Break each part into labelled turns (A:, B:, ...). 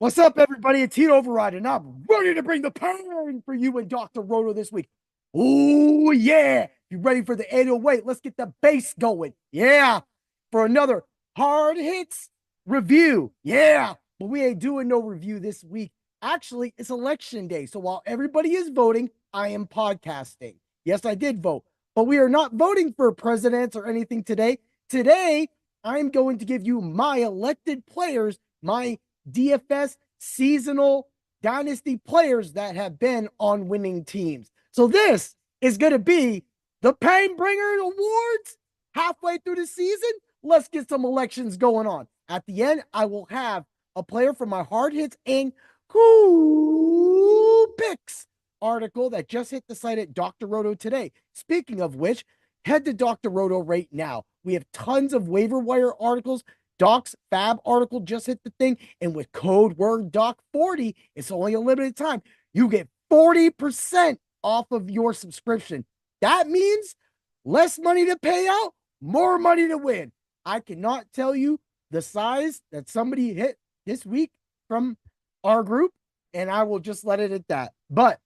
A: What's up, everybody? It's Heat Override, and I'm ready to bring the pain for you and Dr. Roto this week. Oh, yeah. You ready for the 808? Let's get the bass going. Yeah. For another hard hits review. Yeah. But we ain't doing no review this week. Actually, it's election day. So while everybody is voting, I am podcasting. Yes, I did vote, but we are not voting for presidents or anything today. Today, I'm going to give you my elected players, my DFS seasonal dynasty players that have been on winning teams. So this is going to be the Pain Bringer Awards halfway through the season. Let's get some elections going on. At the end, I will have a player from my hard hits and cool picks article that just hit the site at Dr. Roto today. Speaking of which, head to Dr. Roto right now. We have tons of waiver wire articles. Doc's Fab article just hit the thing. And with code word Doc40, it's only a limited time. You get 40% off of your subscription. That means less money to pay out, more money to win. I cannot tell you the size that somebody hit this week from our group, and I will just let it at that. But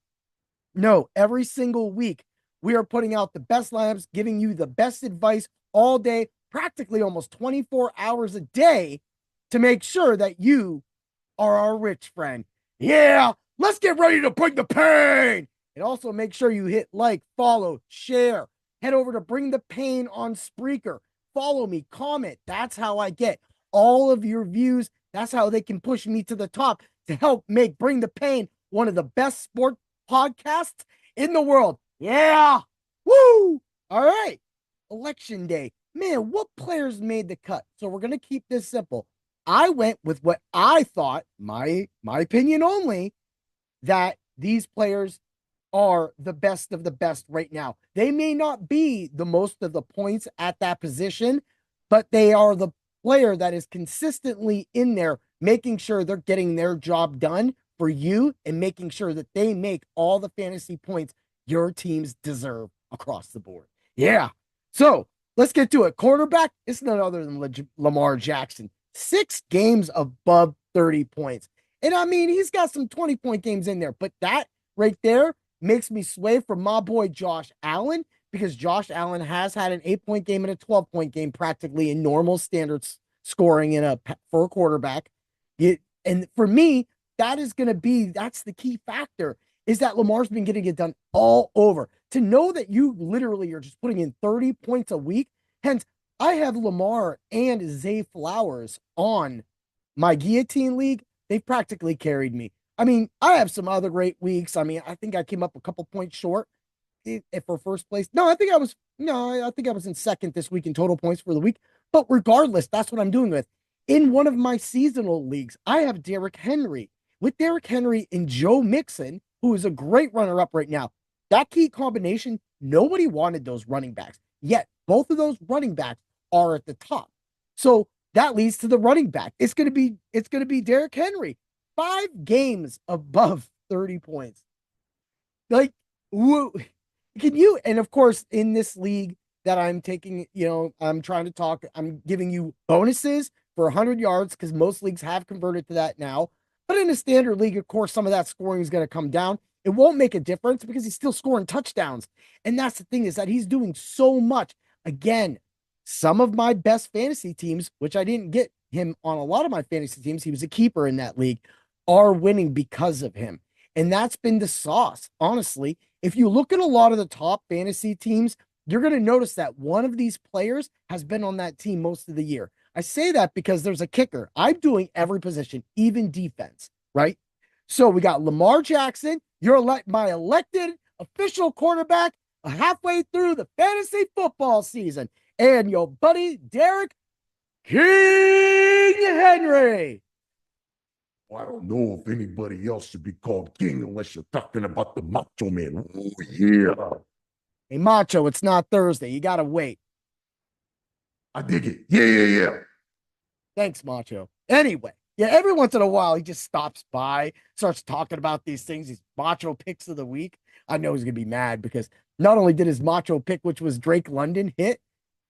A: no, every single week, we are putting out the best lineups, giving you the best advice all day, practically almost 24 hours a day to make sure that you are our rich friend. Yeah, let's get ready to bring the pain. And also make sure you hit like, follow, share. Head over to Bring the Pain on Spreaker. Follow me, comment. That's how I get all of your views. That's how they can push me to the top to help make Bring the Pain one of the best sport podcasts in the world. Yeah. Woo. All right. Election day. Man, what players made the cut? So we're going to keep this simple. I went with what I thought, my opinion only, that these players are the best of the best right now. They may not be the most of the points at that position, but they are the player that is consistently in there, making sure they're getting their job done for you and making sure that they make all the fantasy points your teams deserve across the board. Yeah. So let's get to it. Quarterback, it's none other than Lamar Jackson. 6 games above 30 points. And I mean, he's got some 20-point games in there, but that right there makes me sway from my boy Josh Allen, because Josh Allen has had an 8-point game and a 12-point game practically in normal standards scoring for a quarterback. And for me, that's the key factor, is that Lamar's been getting it done all over. To know that you literally are just putting in 30 points a week. Hence, I have Lamar and Zay Flowers on my guillotine league. They've practically carried me. I mean, I have some other great weeks. I mean, I think I came up a couple points short for first place. I think I was in second this week in total points for the week. But regardless, that's what I'm doing with. In one of my seasonal leagues, I have Derrick Henry. With Derrick Henry and Joe Mixon, who is a great runner-up right now. That key combination, nobody wanted those running backs. Yet, both of those running backs are at the top. So that leads to the running back. It's gonna be Derrick Henry. 5 games above 30 points. Like, whoa. And of course, in this league that I'm taking, I'm giving you bonuses for 100 yards, because most leagues have converted to that now. But in a standard league, of course, some of that scoring is going to come down. It won't make a difference because he's still scoring touchdowns. And that's the thing, is that he's doing so much. Again, some of my best fantasy teams, which I didn't get him on a lot of my fantasy teams, he was a keeper in that league, are winning because of him. And that's been the sauce, honestly. If you look at a lot of the top fantasy teams, you're going to notice that one of these players has been on that team most of the year. I say that because there's a kicker. I'm doing every position, even defense, right? So we got Lamar Jackson. You're my elected official quarterback halfway through the fantasy football season. And your buddy, Derrick King Henry.
B: Well, I don't know if anybody else should be called king unless you're talking about the Macho Man. Oh, yeah.
A: Hey, Macho, it's not Thursday. You got to wait.
B: I dig it. Yeah.
A: Thanks, Macho. Anyway, yeah, every once in a while, he just stops by, starts talking about these things, these Macho picks of the week. I know he's going to be mad because not only did his Macho pick, which was Drake London, hit,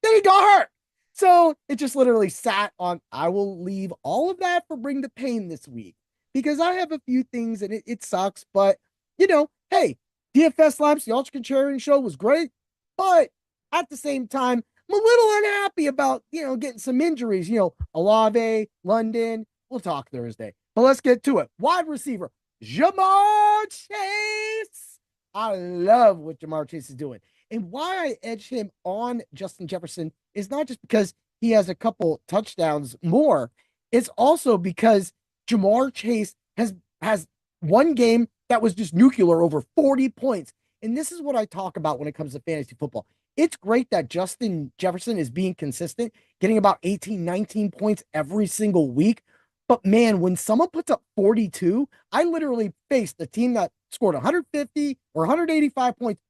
A: then he got hurt. So it just literally sat on. I will leave all of that for Bring the Pain this week. because I have a few things and it sucks, but hey, DFS Labs, the Ultra Contrarian show was great, but at the same time, I'm a little unhappy about, getting some injuries, Olave, London. We'll talk Thursday, but let's get to it. Wide receiver, Jamar Chase. I love what Jamar Chase is doing. And why I edge him on Justin Jefferson is not just because he has a couple touchdowns more. It's also because Jamar Chase has one game that was just nuclear over 40 points. And this is what I talk about when it comes to fantasy football. It's great that Justin Jefferson is being consistent, getting about 18, 19 points every single week. But man, when someone puts up 42, I literally faced a team that scored 150 or 185 points,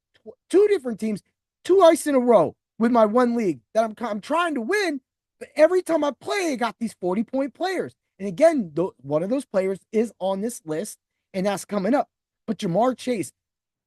A: two different teams, two ice in a row with my one league that I'm trying to win. But every time I play, I got these 40-point players. And again, one of those players is on this list, and that's coming up. But Jamar Chase,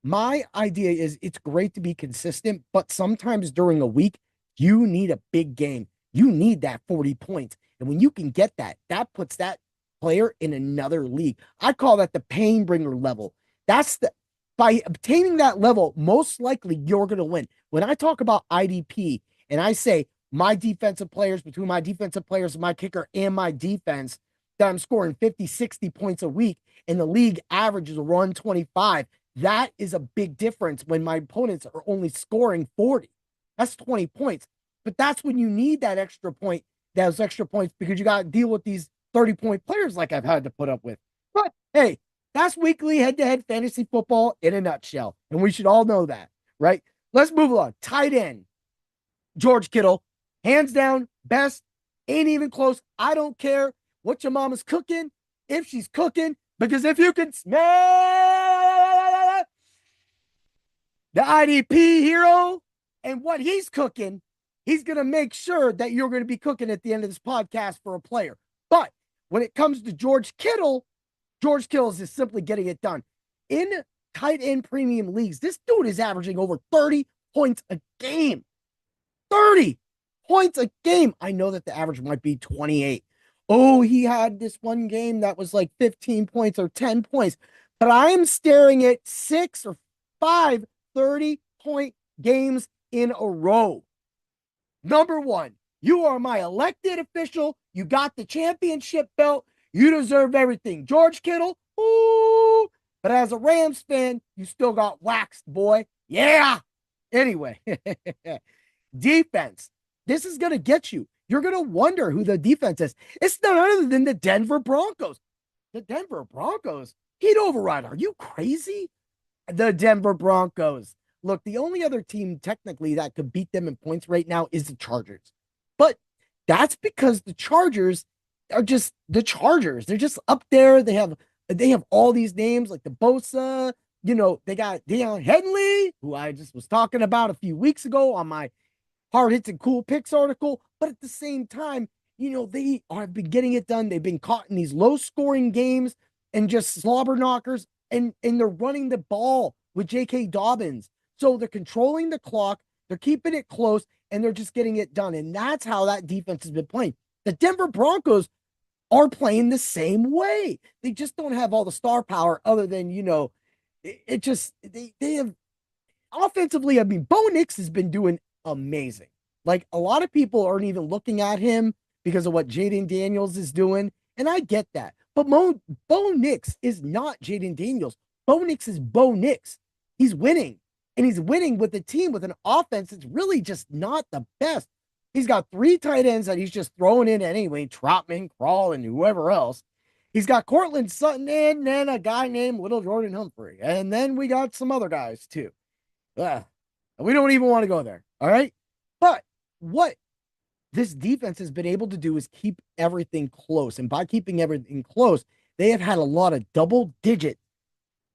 A: my idea is it's great to be consistent, but sometimes during a week, you need a big game. You need that 40 points. And when you can get that, that puts that player in another league. I call that the pain bringer level. That's the By obtaining that level, most likely you're going to win. When I talk about IDP and I say my defensive players, between my defensive players, my kicker, and my defense, that I'm scoring 50, 60 points a week, and the league averages 125, that is a big difference when my opponents are only scoring 40. That's 20 points. But that's when you need that extra point, those extra points, because you got to deal with these 30-point players like I've had to put up with. But hey, that's weekly head-to-head fantasy football in a nutshell. And we should all know that, right? Let's move along. Tight end, George Kittle, hands down, best, ain't even close. I don't care what your mama's cooking, if she's cooking, because if you can smell the IDP hero and what he's cooking, he's going to make sure that you're going to be cooking at the end of this podcast for a player. But when it comes to George Kittle is just simply getting it done. In tight end premium leagues, this dude is averaging over 30 points a game. 30 points a game. I know that the average might be 28. Oh, he had this one game that was like 15 points or 10 points. But I am staring at 6 or 5 30-point games in a row. Number one, you are my elected official. You got the championship belt. You deserve everything. George Kittle, ooh. But as a Rams fan, you still got waxed, boy. Yeah. Anyway, defense. This is going to get you. You're going to wonder who the defense is. It's none other than the Denver Broncos. The Denver Broncos? Heat override. Are you crazy? The Denver Broncos. Look, the only other team technically that could beat them in points right now is the Chargers. But that's because the Chargers are just the Chargers. They're just up there. They have all these names like the Bosa. They got Deion Henley, who I just was talking about a few weeks ago on my Hard Hits and Cool Picks article. But at the same time, they have been getting it done. They've been caught in these low-scoring games and just slobber knockers, and they're running the ball with J.K. Dobbins. So they're controlling the clock, they're keeping it close, and they're just getting it done. And that's how that defense has been playing. The Denver Broncos are playing the same way. They just don't have all the star power other than, they have offensively. I mean, Bo Nix has been doing amazing. Like, a lot of people aren't even looking at him because of what Jaden Daniels is doing. And I get that. But Bo Nix is not Jaden Daniels. Bo Nix is Bo Nix. He's winning. And he's winning with a team with an offense that's really just not the best. He's got 3 tight ends that he's just throwing in anyway, Trotman, Crawl, and whoever else. He's got Cortland Sutton and then a guy named Little Jordan Humphrey. And then we got some other guys too. We don't even want to go there. All right. But what this defense has been able to do is keep everything close. And by keeping everything close, they have had a lot of double-digit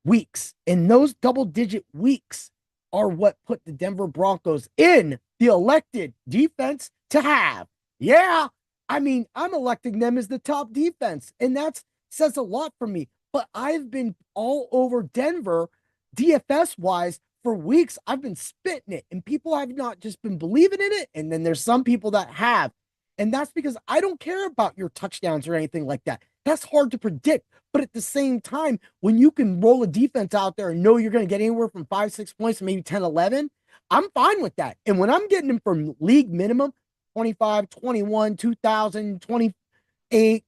A: weeks. And those double-digit weeks are what put the Denver Broncos in the elected defense to have. Yeah. I mean, I'm electing them as the top defense, and that says a lot for me. But I've been all over Denver DFS wise for weeks. I've been spitting it, and people have not just been believing in it. And then there's some people that have. And that's because I don't care about your touchdowns or anything like that. That's hard to predict. But at the same time, when you can roll a defense out there and know you're going to get anywhere from 5, 6 points to maybe 10, 11, I'm fine with that. And when I'm getting them from league minimum, 25, 21, 2000, 28,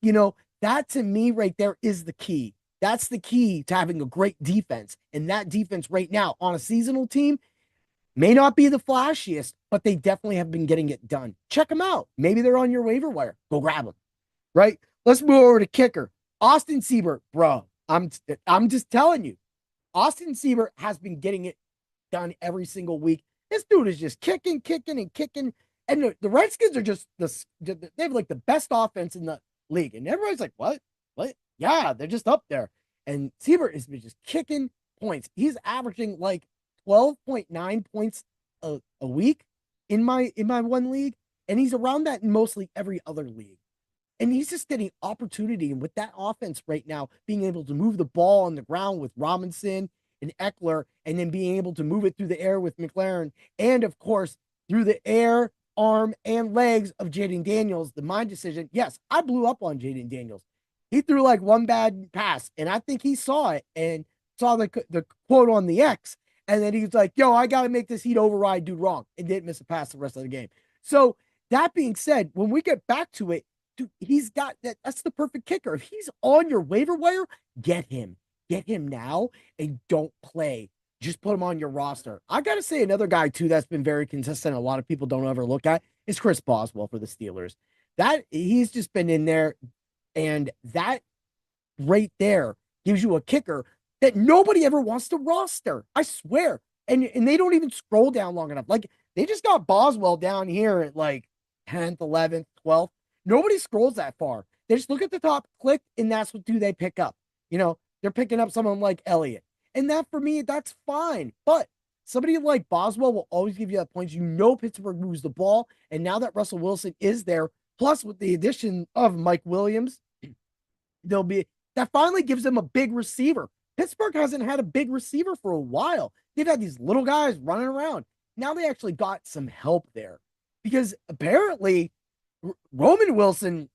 A: that to me right there is the key. That's the key to having a great defense. And that defense right now on a seasonal team may not be the flashiest, but they definitely have been getting it done. Check them out. Maybe they're on your waiver wire. Go grab them. Right? Let's move over to kicker. Austin Seibert, bro. I'm just telling you. Austin Seibert has been getting it done every single week. This dude is just kicking, kicking, and kicking. And the Redskins are just they have like the best offense in the league. And everybody's like, what? What? Yeah, they're just up there. And Seibert has been just kicking points. He's averaging like 12.9 points a week in my one league. And he's around that in mostly every other league. And he's just getting opportunity. And with that offense right now, being able to move the ball on the ground with Robinson and Eckler, and then being able to move it through the air with McLaren, and of course, through the air, arm, and legs of Jaden Daniels, the mind decision. Yes, I blew up on Jaden Daniels. He threw like one bad pass, and I think he saw it and saw the quote on the X. And then he was like, yo, I got to make this heat override dude wrong, and didn't miss a pass the rest of the game. So that being said, when we get back to it, dude, he's got that. That's the perfect kicker. If he's on your waiver wire, get him. Get him now and don't play. Just put him on your roster. I got to say, another guy, too, that's been very consistent. A lot of people don't ever look at is Chris Boswell for the Steelers. That he's just been in there, and that right there gives you a kicker that nobody ever wants to roster. I swear. And they don't even scroll down long enough. Like, they just got Boswell down here at like 10th, 11th, 12th. Nobody scrolls that far. They just look at the top, click, and that's what do they pick up. They're picking up someone like Elliott. And that for me, that's fine. But somebody like Boswell will always give you that points. Pittsburgh moves the ball. And now that Russell Wilson is there, plus with the addition of Mike Williams, that finally gives them a big receiver. Pittsburgh hasn't had a big receiver for a while. They've had these little guys running around. Now they actually got some help there because apparently Roman Wilson,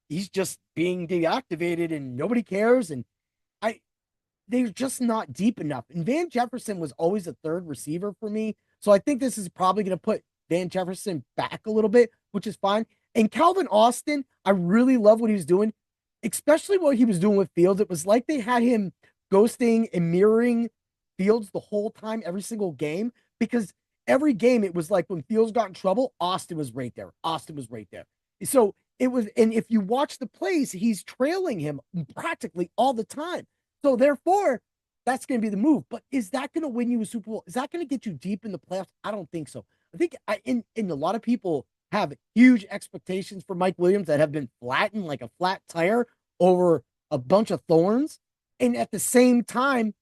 A: he's just being deactivated and nobody cares. And they're just not deep enough. And Van Jefferson was always a third receiver for me. So I think this is probably going to put Van Jefferson back a little bit, which is fine. And Calvin Austin, I really love what he was doing, especially what he was doing with Fields. It was like they had him ghosting and mirroring Fields the whole time, every single game, because every game it was like when Fields got in trouble, Austin was right there. Austin was right there. So it was, and if you watch the plays, he's trailing him practically all the time. So therefore, that's going to be the move. But is that going to win you a Super Bowl? Is that going to get you deep in the playoffs? I don't think so. I think in a lot of people have huge expectations for Mike Williams that have been flattened like a flat tire over a bunch of thorns. And at the same time,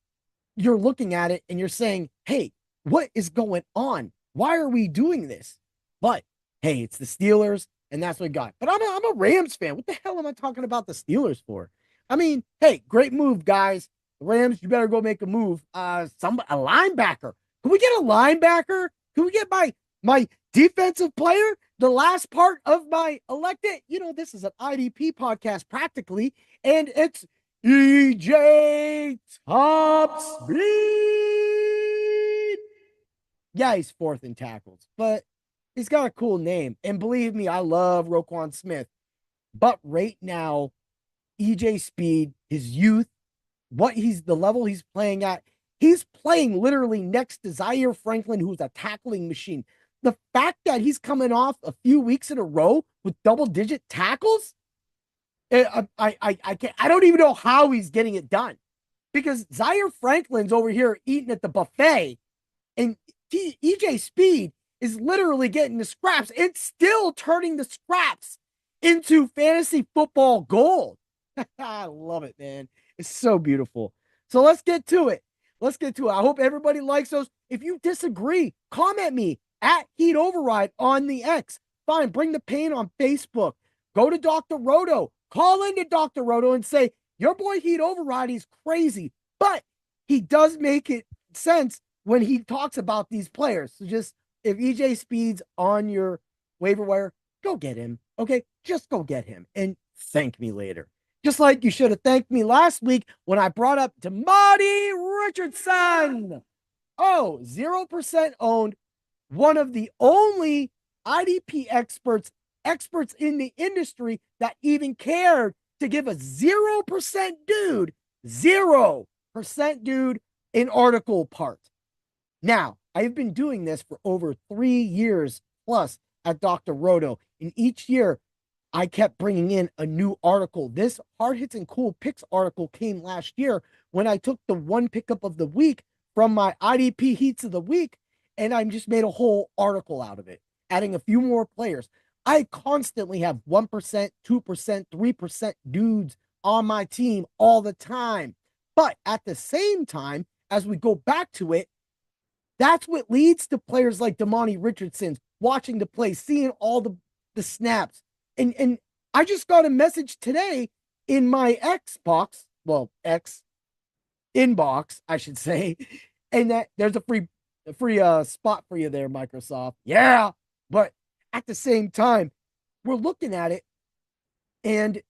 A: you're looking at it and you're saying, hey, what is going on? Why are we doing this? But hey, it's the Steelers, and that's what we got. But I'm a Rams fan. What the hell am I talking about the Steelers for? I mean, hey, great move, guys. The Rams, you better go make a move. A linebacker. Can we get a linebacker? Can we get my defensive player? The last part of my elected, this is an IDP podcast practically, and it's EJ Top Speed. Yeah, he's fourth in tackles, but he's got a cool name. And believe me, I love Roquan Smith. But right now, EJ Speed, his youth, the level he's playing at, he's playing literally next to Zaire Franklin, who's a tackling machine. The fact that he's coming off a few weeks in a row with double-digit tackles, I can't. I don't even know how he's getting it done, because Zaire Franklin's over here eating at the buffet, and EJ Speed is literally getting the scraps and still turning the scraps into fantasy football gold. I love it, man. It's so beautiful. So let's get to it. I hope everybody likes those. If you disagree, comment me at Heat Override on the X. Fine, bring the pain on Facebook. Go to Dr. Roto. Call into Dr. Roto and say, your boy Heat Override, he's crazy. But he does make it sense when he talks about these players. So just, if EJ Speed's on your waiver wire, go get him. Okay? Just go get him and thank me later. Just like you should have thanked me last week when I brought up Damani Richardson. Oh, 0% owned, one of the only IDP experts in the industry that even cared to give a 0% dude an article part. Now, I've been doing this for over 3 years plus at Dr. Roto. And each year, I kept bringing in a new article. This Hard Hits and Cool Picks article came last year when I took the one pickup of the week from my IDP Heats of the Week, and I just made a whole article out of it, adding a few more players. I constantly have 1%, 2%, 3% dudes on my team all the time. But at the same time, as we go back to it, that's what leads to players like Damani Richardson watching the play, seeing all the snaps. And I just got a message today in my Xbox, well, X inbox, I should say, and that there's a free spot for you there, Microsoft. Yeah, but at the same time, we're looking at it, and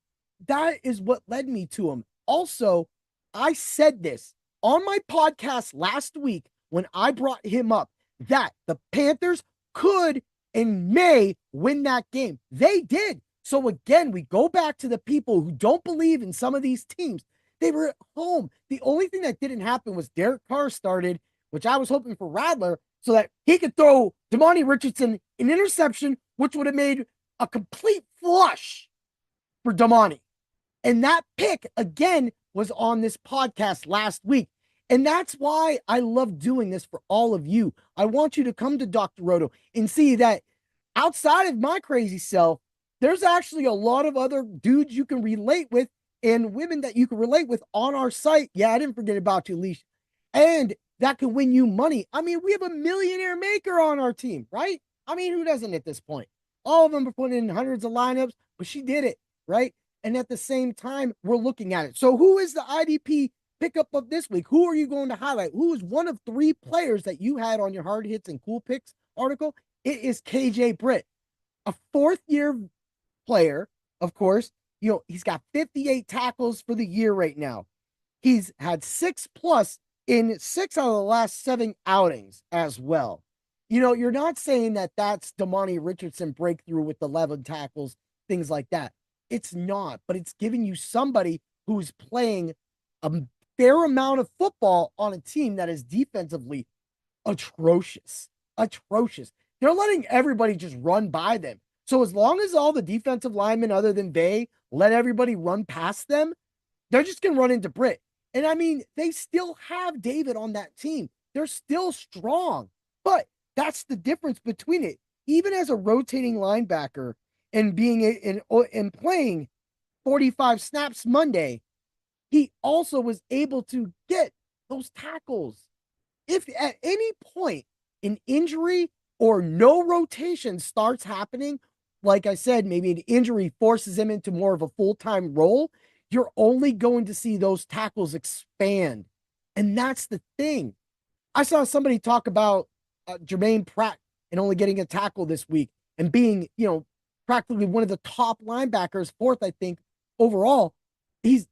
A: that is what led me to him. Also, I said this on my podcast last week when I brought him up that the Panthers could and may win that game. They did. So again, we go back to the people who don't believe in some of these teams. They were at home. The only thing that didn't happen was Derek Carr started, which I was hoping for Radler so that he could throw Damani Richardson an interception, which would have made a complete flush for Damani. And that pick, again, was on this podcast last week. And that's why I love doing this for all of you. I want you to come to Dr. Roto and see that outside of my crazy self, there's actually a lot of other dudes you can relate with and women that you can relate with on our site. Yeah, I didn't forget about you, Leash. And that can win you money. I mean, we have a millionaire maker on our team, right? I mean, who doesn't at this point? All of them are putting in hundreds of lineups, but she did it, right? And at the same time, we're looking at it. So who is the IDP pickup of this week? Who are you going to highlight? Who is one of three players that you had on your hard hits and cool picks article? It is KJ Britt, a fourth-year player, of course. You know, he's got 58 tackles for the year right now. He's had 6+ in 6 out of the last 7 outings as well. You know, you're not saying that that's Damani Richardson breakthrough with 11 tackles, things like that. It's not, but it's giving you somebody who's playing a fair amount of football on a team that is defensively atrocious. Atrocious. They're letting everybody just run by them. So as long as all the defensive linemen other than Bay let everybody run past them, they're just going to run into Britt. And I mean, they still have David on that team. They're still strong. But that's the difference between it. Even as a rotating linebacker and being and playing 45 snaps Monday, he also was able to get those tackles. If at any point an injury or no rotation starts happening, like I said, maybe an injury forces him into more of a full-time role, you're only going to see those tackles expand. And that's the thing. I saw somebody talk about Jermaine Pratt and only getting a tackle this week and being, you know, practically one of the top linebackers, fourth, I think, overall. He's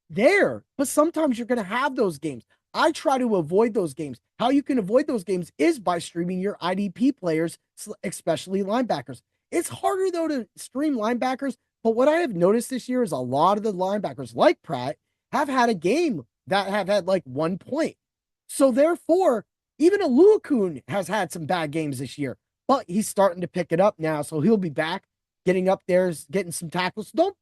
A: there, but sometimes you're going to have those games. I try to avoid those games. How you can avoid those games is by streaming your IDP players, especially linebackers. It's harder, though, to stream linebackers, but what I have noticed this year is a lot of the linebackers, like Pratt, have had a game that have had like 1 point. So therefore, even Aluakun has had some bad games this year, but he's starting to pick it up now. So he'll be back, getting up there, getting some tackles. Don't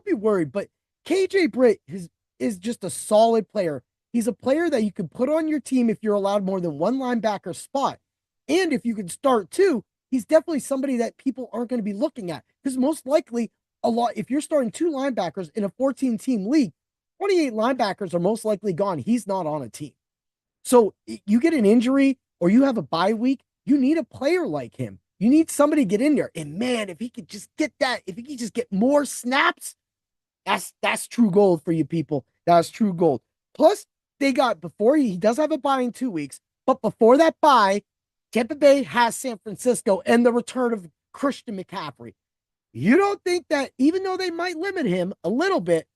A: be worried. But KJ Britt is just a solid player. He's a player that you can put on your team if you're allowed more than one linebacker spot. And if you can start two, he's definitely somebody that people aren't going to be looking at. Because most likely, if you're starting 2 linebackers in a 14-team league, 28 linebackers are most likely gone. He's not on a team. So you get an injury or you have a bye week, you need a player like him. You need somebody to get in there. And man, if he could just get that, if he could just get more snaps, that's true gold for you people. That's true gold. Plus, they got before he does have a bye in 2 weeks, but before that bye, Tampa Bay has San Francisco and the return of Christian McCaffrey. You don't think that even though they might limit him a little bit,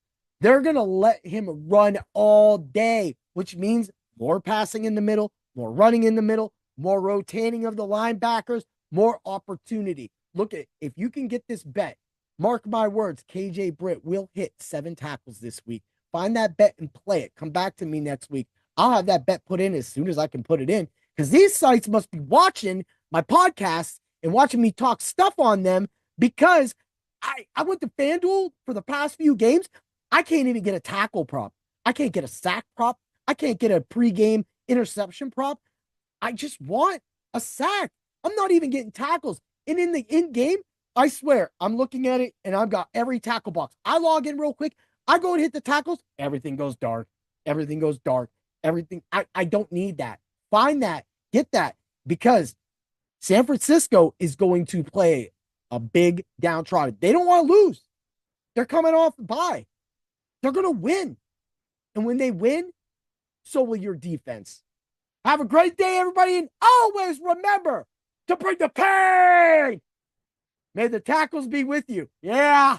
A: They're going to let him run all day, which means more passing in the middle, more running in the middle, more rotating of the linebackers, more opportunity. Look at, if you can get this bet, mark my words, KJ Britt will hit 7 tackles this week. Find that bet and play it. Come back to me next week. I'll have that bet put in as soon as I can put it in, because these sites must be watching my podcasts and watching me talk stuff on them, because I went to FanDuel for the past few games. I can't even get a tackle prop. I can't get a sack prop. I can't get a pregame interception prop. I just want a sack. I'm not even getting tackles. And in the in game, I swear, I'm looking at it and I've got every tackle box. I log in real quick. I go and hit the tackles. Everything goes dark. Everything goes dark. Everything. I don't need that. Find that. Get that. Because San Francisco is going to play a big downtrodden. They don't want to lose. They're coming off a bye. They're going to win. And when they win, so will your defense. Have a great day, everybody. And always remember to bring the pain. May the tackles be with you. Yeah.